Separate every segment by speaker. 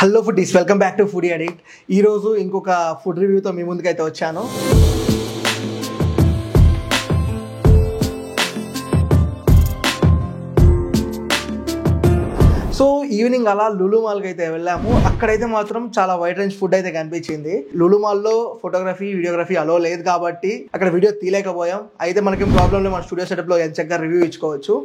Speaker 1: Hello foodies, welcome back to foodie addict. ఈరోజు ఇంకొక food రివ్యూతో మీ ముందుకైతే వచ్చాను. సో ఈవినింగ్ అలా లులు మాల్కి అయితే వెళ్ళాము. అక్కడైతే మాత్రం చాలా వైడ్ రేంజ్ ఫుడ్ అయితే కనిపించింది. లులు మాల్లో ఫోటోగ్రఫీ వీడియోగ్రఫీ అలో లేదు కాబట్టి అక్కడ వీడియో తీయలేకపోయాం. అయితే మనకి ప్రాబ్లం లేదు, మన స్టూడియో సెటప్లో చక్కగా రివ్యూ ఇచ్చుకోవచ్చు.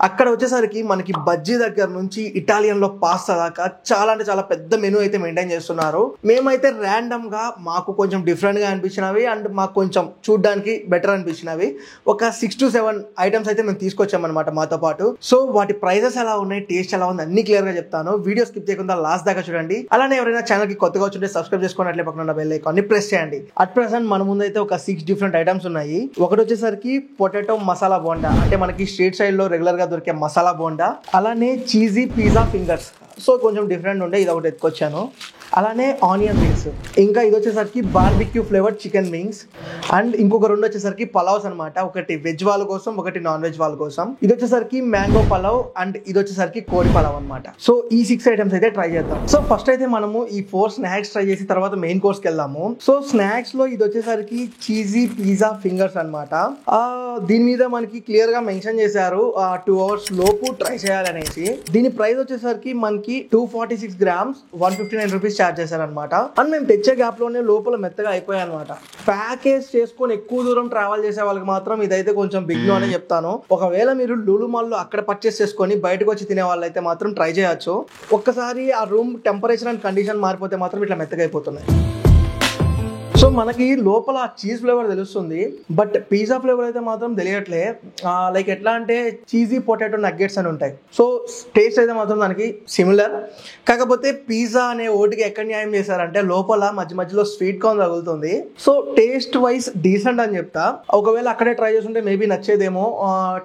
Speaker 1: అక్కడ వచ్చేసరికి మనకి బజ్జీ దగ్గర నుంచి ఇటాలియన్లో పాస్తా దాకా చాలా అంటే చాలా పెద్ద మెనూ అయితే మెయింటైన్ చేస్తున్నారు. మేమైతే ర్యాండమ్గా మాకు కొంచెం డిఫరెంట్గా అనిపించినవి అండ్ మాకు కొంచెం చూడడానికి బెటర్ అనిపించినవి ఒక 6 to 7 ఐటమ్స్ అయితే మేము తీసుకొచ్చామన్నమాట మాతో పాటు. సో వాటి ప్రైజెస్ ఎలా ఉన్నాయి, టేస్ట్ ఎలా ఉంది అన్ని క్లియర్ గా చెప్తాను. వీడియో స్కిప్ చేయకుండా లాస్ట్ దాకా చూడండి. అలానే ఎవరైనా ఛానల్ కి కొత్తగా వచ్చుంటే సబ్స్క్రైబ్ చేసుకుని అట్లే పక్కన బెల్ ఐకాన్ ని ప్రెస్ చేయండి. అట్ ప్రెసెంట్ మన ముందు అయితే ఒక 6 డిఫరెంట్ ఐటమ్స్ ఉన్నాయి. ఒకటి వచ్చేసరికి పొటాటో మసాలా బోండా, అంటే మనకి స్ట్రీట్ సైడ్ లో రెగ్యులర్ గా దొరికే మసాలా బోండా. అలానే చీజీ పిజ్జా ఫింగర్స్, సో కొంచెం డిఫరెంట్ ఉండే ఇది ఒకటి ఎత్తుకొచ్చాను. అలానే ఆనియన్ రింగ్స్, ఇంకా ఇది వచ్చేసరికి barbecue flavoured chicken wings, and ఇంకొక రెండు వచ్చేసరికి పలావ్స్ అనమాట. ఒకటి వెజ్ వాళ్ళ కోసం, ఒకటి నాన్ వెజ్ వాళ్ళ కోసం. ఇది వచ్చేసరికి మ్యాంగో పలావ్ అండ్ ఇది వచ్చేసరికి కోడి పలావ్ అనమాట. సో ఈ 6 ఐటమ్స్ అయితే ట్రై చేద్దాం. సో ఫస్ట్ అయితే మనము ఈ 4 స్నాక్స్ ట్రై చేసి తర్వాత మెయిన్ కోర్స్కి వెళ్దాము. సో స్నాక్స్ లో ఇది వచ్చేసరికి చీజీ పిజ్జా ఫింగర్స్ అనమాట. దీని మీద మనకి క్లియర్ గా మెన్షన్ చేశారు 2 hours లోపు ట్రై చేయాలనేసి. దీని ప్రైస్ వచ్చేసరికి మనకి 246 grams 159 rupees చార్జ్ చేశారనమాట. అండ్ మేము తెచ్చే గ్యాప్ లోనే లోపల మెత్తగా అయిపోయాయి అనమాట. ప్యాకేజ్ చేసుకొని ఎక్కువ దూరం ట్రావెల్ చేసే వాళ్ళకి మాత్రం ఇదైతే కొంచెం బిగ్ నో అనే చెప్తాను. ఒకవేళ మీరు లులు మాల్ లో అక్కడ పర్చేస్ చేసుకొని బయటకు వచ్చి తినే వాళ్ళైతే మాత్రం ట్రై చేయొచ్చు. ఒక్కసారి ఆ రూమ్ టెంపరేచర్ అండ్ కండిషన్ మారిపోతే మాత్రం ఇట్లా మెత్తగా అయిపోతున్నాయి. సో మనకి లోపల చీజ్ ఫ్లేవర్ తెలుస్తుంది, బట్ పిజ్జా ఫ్లేవర్ అయితే మాత్రం తెలియట్లే. లైక్ ఎట్లా అంటే చీజీ పొటాటో నగ్గెట్స్ అని ఉంటాయి. సో టేస్ట్ అయితే మాత్రం దానికి సిమిలర్. కాకపోతే పిజ్జా అనే ఓటికి ఎక్కడ న్యాయం చేశారంటే లోపల మధ్య మధ్యలో స్వీట్ కార్న్ తగులుతుంది. సో టేస్ట్ వైజ్ డీసెంట్ అని చెప్తా. ఒకవేళ అక్కడే ట్రై చేస్తుంటే మేబీ నచ్చేదేమో.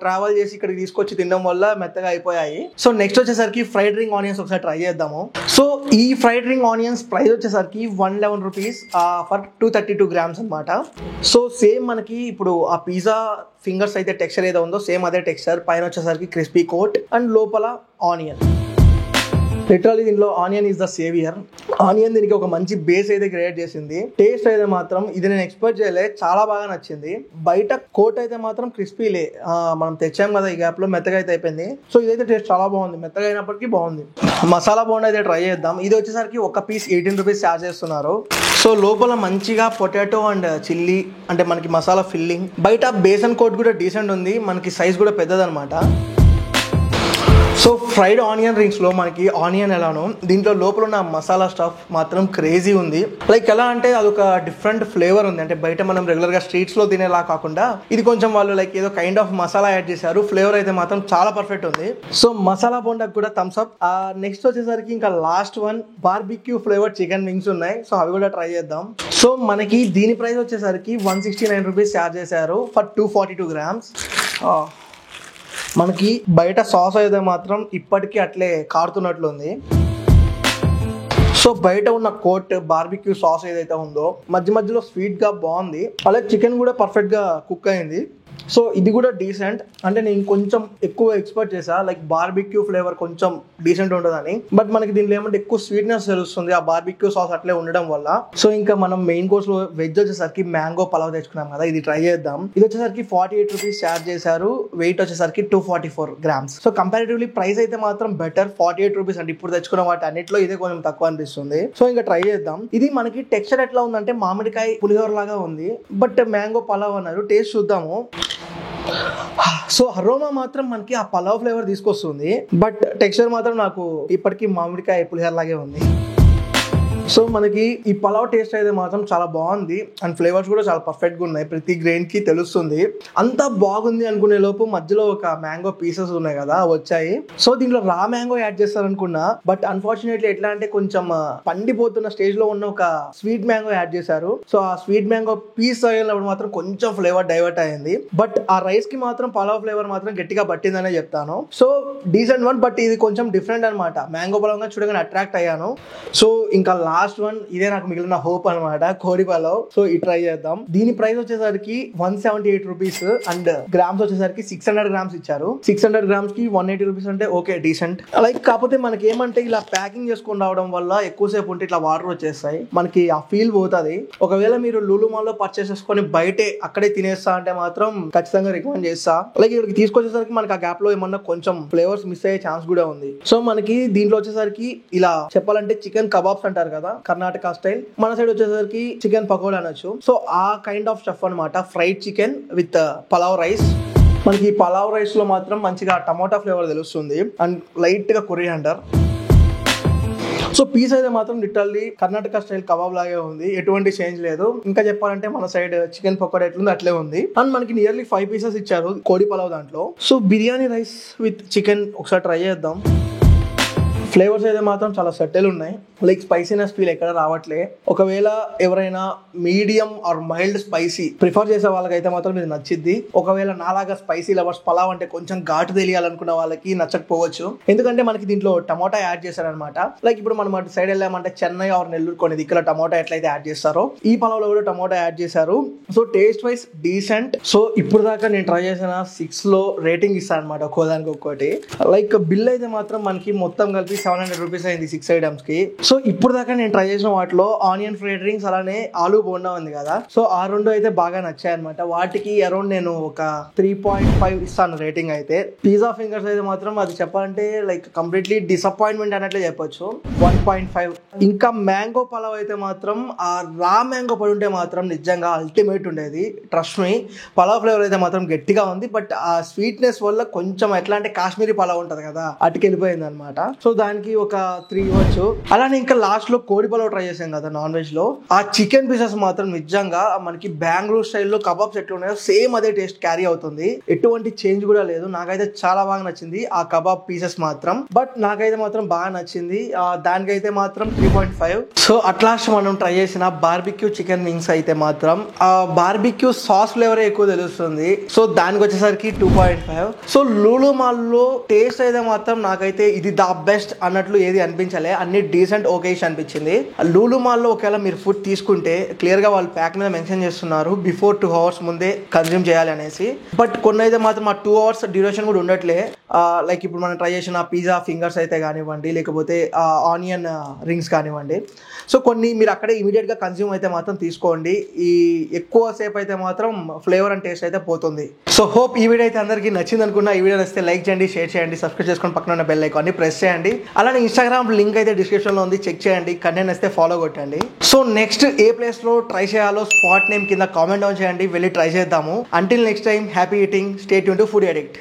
Speaker 1: ట్రావెల్ చేసి ఇక్కడికి తీసుకొచ్చి తినడం వల్ల మెత్తగా అయిపోయాయి. సో నెక్స్ట్ వచ్చేసరికి ఫ్రైడ్ రింగ్ ఆనియన్స్ ఒకసారి ట్రై చేద్దాము. సో ఈ ఫ్రైడ్ రింగ్ ఆనియన్స్ ప్రైస్ వచ్చేసరికి 111 rupees ఫర్ 232 grams అనమాట. సో సేమ్ మనకి ఇప్పుడు ఆ పిజ్జా ఫింగర్స్ అయితే టెక్స్చర్ ఏదో ఉందో సేమ్ అదే టెక్స్చర్. పైన వచ్చేసరికి క్రిస్పీ కోట్ అండ్ లోపల ఆనియన్. లిటరల్లీ దీంట్లో onion is the saviour. Onion దీనికి ఒక మంచి బేస్ అయితే క్రియేట్ చేసింది. టేస్ట్ అయితే మాత్రం ఇది నేను ఎక్స్పెక్ట్ చేయలే, చాలా బాగా నచ్చింది. బయట కోట్ అయితే మాత్రం క్రిస్పీలే, మనం తెచ్చాం కదా ఈ గ్యాప్ లో మెత్తగా అయితే అయిపోయింది. సో ఇదైతే టేస్ట్ చాలా బాగుంది, మెత్తగా అయినప్పటికీ బాగుంది. మసాలా బోండా అయితే ట్రై చేద్దాం. ఇది వచ్చేసరికి ఒక పీస్ 18 rupees చార్జ్ చేస్తున్నారు. సో లోపల మంచిగా పొటాటో అండ్ చిల్లీ అంటే మనకి మసాలా ఫిల్లింగ్. బయట బేసన్ కోట్ కూడా డీసెంట్ ఉంది, మనకి సైజ్ కూడా పెద్దదనమాట. సో ఫ్రైడ్ ఆనియన్ రింగ్స్ లో మనకి ఆనియన్ ఎలానో దీంట్లో లోపల ఉన్న మసాలా స్టఫ్ మాత్రం క్రేజీ ఉంది. లైక్ ఎలా అంటే అదొక డిఫరెంట్ ఫ్లేవర్ ఉంది. అంటే బయట మనం రెగ్యులర్ గా స్ట్రీట్స్ లో తినేలా కాకుండా ఇది కొంచెం వాళ్ళు లైక్ ఏదో కైండ్ ఆఫ్ మసాలా యాడ్ చేశారు. ఫ్లేవర్ అయితే మాత్రం చాలా పర్ఫెక్ట్ ఉంది. సో మసాలా బోండాకి కూడా థమ్స్ అప్. నెక్స్ట్ వచ్చేసరికి ఇంకా last one barbecue flavour chicken wings ఉన్నాయి. సో అవి కూడా ట్రై చేద్దాం. సో మనకి దీని ప్రైస్ వచ్చేసరికి 169 rupees చార్జ్ చేశారు ఫర్ 242 grams. మనకి బయట సాస్ అయితే మాత్రం ఇప్పటికీ అట్లే కారుతున్నట్లుంది. సో బయట ఉన్న కోట్ బార్బిక్యూ సాస్ ఏదైతే ఉందో మధ్య మధ్యలో స్వీట్ గా బాగుంది. అలాగే చికెన్ కూడా పర్ఫెక్ట్ గా కుక్ అయింది. సో ఇది కూడా డీసెంట్. అంటే నేను కొంచెం ఎక్కువ ఎక్స్పెక్ట్ చేసా లైక్ బార్బిక్యూ ఫ్లేవర్ కొంచెం డీసెంట్ ఉంటుందని, బట్ మనకి దీంట్లో ఏమంటే ఎక్కువ స్వీట్నెస్ తెలుస్తుంది ఆ బార్బిక్యూ సాస్ అట్లే ఉండడం వల్ల. సో ఇంకా మనం మెయిన్ కోర్స్ లో వెజ్ వచ్చేసరికి మ్యాంగో పలావ్ తెచ్చుకున్నాం కదా, ఇది ట్రై చేద్దాం. ఇది వచ్చేసరికి 48 rupees చార్జ్ చేశారు. వెయిట్ వచ్చేసరికి 244 grams. సో కంపారిటివ్లీ ప్రైస్ అయితే మాత్రం బెటర్. 48 rupees అంటే ఇప్పుడు తెచ్చుకున్న వాటి అన్నిట్లో ఇదే కొంచెం తక్కువ అనిపిస్తుంది. సో ఇంకా ట్రై చేద్దాం. ఇది మనకి టెక్స్చర్ ఎట్లా ఉందంటే మామిడికాయ పులిహోర లాగా ఉంది, బట్ మ్యాంగో పలావ్ అన్నారు. టేస్ట్ చూద్దాము. సో అరోమా మాత్రం మనకి ఆ పలావ్ ఫ్లేవర్ తీసుకొస్తుంది, బట్ టెక్స్చర్ మాత్రం నాకు ఇప్పటికీ మామిడికాయ పులిహోర లాగే ఉంది. సో మనకి ఈ పలావ్ టేస్ట్ అయితే మాత్రం చాలా బాగుంది అండ్ ఫ్లేవర్స్ కూడా చాలా పర్ఫెక్ట్ గా ఉన్నాయి. ప్రతి గ్రెయిన్ కి తెలుస్తుంది. అంతా బాగుంది అనుకునే లోపు మధ్యలో ఒక మ్యాంగో పీసెస్ ఉన్నాయి కదా వచ్చాయి. సో దీంట్లో రా మ్యాంగో యాడ్ చేస్తారనుకున్నా, బట్ అన్ఫార్చునేట్లీ ఎట్లా అంటే కొంచెం పండిపోతున్న స్టేజ్ లో ఉన్న ఒక స్వీట్ మ్యాంగో యాడ్ చేశారు. సో ఆ స్వీట్ మ్యాంగో పీస్ అయినప్పుడు మాత్రం కొంచెం ఫ్లేవర్ డైవర్ట్ అయింది, బట్ ఆ రైస్ కి మాత్రం పలావ్ ఫ్లేవర్ మాత్రం గట్టిగా పట్టిందనే చెప్తాను. సో డీసెంట్ వన్, బట్ ఇది కొంచెం డిఫరెంట్ అనమాట. మ్యాంగో పలావ్ చూడగానే అట్రాక్ట్ అయ్యాను. సో ఇంకా లాస్ట్ వన్ ఇదే నాకు మిగిలిన హోప్ అనమాట, కోడి పలావ్. సో ఇది ట్రై చేద్దాం. దీని ప్రైస్ వచ్చేసరికి 178 రూపీస్ అండ్ గ్రామ్స్ వచ్చేసరికి 600 గ్రామ్స్ ఇచ్చారు. 600 గ్రామ్స్ కి 180 రూపీస్ అంటే ఓకే డీసెంట్. లైక్ కాకపోతే మనకి ఏమంటే ఇలా ప్యాకింగ్ చేసుకొని రావడం వల్ల ఎక్కువసేపు ఉంటే ఇట్లా వాటర్ వచ్చేస్తాయి, మనకి ఆ ఫీల్ పోతుంది. ఒకవేళ మీరు లులు మాల్ లో పర్చేస్ చేసుకొని బయటే అక్కడే తినేస్తా అంటే మాత్రం ఖచ్చితంగా రికమెండ్ చేస్తా. లైక్ ఇక్కడికి తీసుకొచ్చేసరికి మనకి ఆ గ్యాప్ లో ఏమన్నా కొంచెం ఫ్లేవర్స్ మిస్ అయ్యే ఛాన్స్ కూడా ఉంది. సో మనకి దీంట్లో వచ్చేసరికి ఇలా చెప్పాలంటే చికెన్ కబాబ్స్ అంటారు కదా కర్ణాటక స్టైల్, మన సైడ్ వచ్చేసరికి చికెన్ పకోడా అనొచ్చు. సో ఆ కైండ్ ఆఫ్ స్టఫ్ అనమాట, fried chicken with pulao rice. మనకి పలావ్ రైస్ లో మాత్రం మంచిగా టమోటా ఫ్లేవర్ తెలుస్తుంది అండ్ లైట్ గా కొరియాండర్. సో పీస్ అయితే మాత్రం లిటరల్లీ కర్ణాటక స్టైల్ కబాబ్ లాగే ఉంది, ఎటువంటి చేంజ్ లేదు. ఇంకా చెప్పాలంటే మన సైడ్ చికెన్ పకోడా ఎట్లుంది అట్లే ఉంది. అండ్ మనకి నియర్లీ 5 పీసెస్ ఇచ్చారు కోడి పలావ్ దాంట్లో. So biryani rice with chicken ఒకసారి ట్రై చేద్దాం. ఫ్లేవర్స్ అయితే మాత్రం చాలా సెటిల్ ఉన్నాయి, లైక్ స్పైసీనెస్ ఫీల్ ఎక్కడ రావట్లే. ఒకవేళ ఎవరైనా medium are mild spicy prefer చేసే వాళ్ళకైతే మాత్రం ఇది నచ్చిద్ది. ఒకవేళ నాలాగా స్పైసీ లవర్స్ పలావ్ అంటే కొంచెం ఘాటు తెలియాలనుకున్న వాళ్ళకి నచ్చకపోవచ్చు, ఎందుకంటే మనకి దీంట్లో టమోటా యాడ్ చేశారనమాట. లైక్ ఇప్పుడు మనం అటు సైడ్ వెళ్ళామంటే చెన్నై ఆర్ నెల్లూరు కొన్ని దిక్కుల టమోటా ఎట్లయితే యాడ్ చేస్తారో ఈ పలావ్ లో కూడా టమోటా యాడ్ చేశారు. So taste wise decent. So ఇప్పుడు దాకా నేను ట్రై చేసిన 6 లో రేటింగ్ ఇస్తాను అనమాట, ఒక్కోదానికి ఒక్కోటి. లైక్ బిల్ అయితే మాత్రం మనకి మొత్తం కలిపి 700 రూపీస్ అయింది 6 ఐటమ్స్ కి. సో ఇప్పుడు దాకా నేను ట్రై చేసిన వాటిలో ఆనియన్ ఫ్రైడ్ డ్రింక్స్ అలానే ఆలూ బోండా ఉంది కదా, సో ఆ రెండు అయితే బాగా నచ్చాయి అనమాట. వాటికి అరౌండ్ నేను ఒక 3.5 ఇస్తాను రేటింగ్ అయితే. పిజ్జా ఫింగర్స్ అయితే మాత్రం అది చెప్పాలంటే లైక్ కంప్లీట్లీ డిసప్పాయింట్మెంట్ అన్నట్లే చెప్పొచ్చు, 1.5. ఇంకా మ్యాంగో పలావ్ అయితే మాత్రం ఆ రా మ్యాంగో పడి ఉంటే మాత్రం నిజంగా అల్టిమేట్ ఉండేది, ట్రస్ట్ మీ. పలావ్ ఫ్లేవర్ అయితే మాత్రం గట్టిగా ఉంది, బట్ ఆ స్వీట్నెస్ వల్ల కొంచెం ఎట్లా అంటే కాశ్మీరీ పలావ్ ఉంటది కదా అటుకెళ్ళిపోయింది అనమాట. సో దానికి ఒక 3 ఇవ్వచ్చు. అలానే ఇంకా లాస్ట్ లో కోడి పలావ్ ట్రై చేసాం కదా నాన్ వెజ్ లో, ఆ చికెన్ పీసెస్ మాత్రం నిజంగా మనకి బెంగళూరు స్టైల్లో కబాబ్స్ ఎట్లా ఉన్నాయో సేమ్ అదే టేస్ట్ క్యారీ అవుతుంది, ఎటువంటి చేంజ్ కూడా లేదు. నాకైతే చాలా బాగా నచ్చింది ఆ కబాబ్ పీసెస్ మాత్రం, బట్ నాకైతే మాత్రం బాగా నచ్చింది. దానికైతే మాత్రం 3.5. సో అట్లాస్ట్ మనం ట్రై చేసిన బార్బిక్యూ చికెన్ వింగ్స్ అయితే మాత్రం ఆ బార్బిక్యూ సాస్ ఫ్లేవర్ ఎక్కువ తెలుస్తుంది, సో దానికి వచ్చేసరికి 2.5. సో లులు మాల్ లో టేస్ట్ అయితే మాత్రం నాకైతే ఇది ద బెస్ట్ అన్నట్లు ఏది అనిపించలే, అన్ని డీసెంట్ ఓకేష్ అనిపించింది. లులు మాల్ లో ఒకవేళ మీరు ఫుడ్ తీసుకుంటే క్లియర్ గా వాళ్ళు ప్యాక్ మీద మెన్షన్ చేస్తున్నారు బిఫోర్ 2 అవర్స్ ముందే కన్జ్యూమ్ చేయాలి అనేసి, బట్ కొన్ని అయితే మాత్రం ఆ 2 అవర్స్ డ్యూరేషన్ కూడా ఉండట్లే. లైక్ ఇప్పుడు మనం ట్రై చేసిన పిజ్జా ఫింగర్స్ అయితే కానివ్వండి, లేకపోతే ఆనియన్ రింగ్స్ కానివ్వండి, సో కొన్ని మీరు అక్కడే ఇమీడియట్ గా కన్జ్యూమ్ అయితే మాత్రం తీసుకోండి. ఈ ఎక్కువ సేపు అయితే మాత్రం ఫ్లేవర్ అండ్ టేస్ట్ అయితే పోతుంది. సో హోప్ ఈ వీడియో అయితే అందరికీ నచ్చింది అనుకున్నా. ఈ వీడియో నచ్చితే లైక్ చేయండి, షేర్ చేయండి, సబ్స్క్రైబ్ చేసుకొని పక్కన ఉన్న బెల్ ఐకాన్ని ప్రెస్ చేయండి. అలానే ఇన్స్టాగ్రామ్ లింక్ అయితే డిస్క్రిప్షన్ లో ఉంది, చెక్ చేయండి. కంటెంట్ నచ్చితే ఫాలో కొట్టండి. సో నెక్స్ట్ ఏ ప్లేస్ లో ట్రై చేయాలో స్పాట్ నేమ్ కింద కామెంట్ డౌన్ చేయండి, వెళ్ళి ట్రై చేద్దాము. Until next time, happy eating, stay tune to food addict.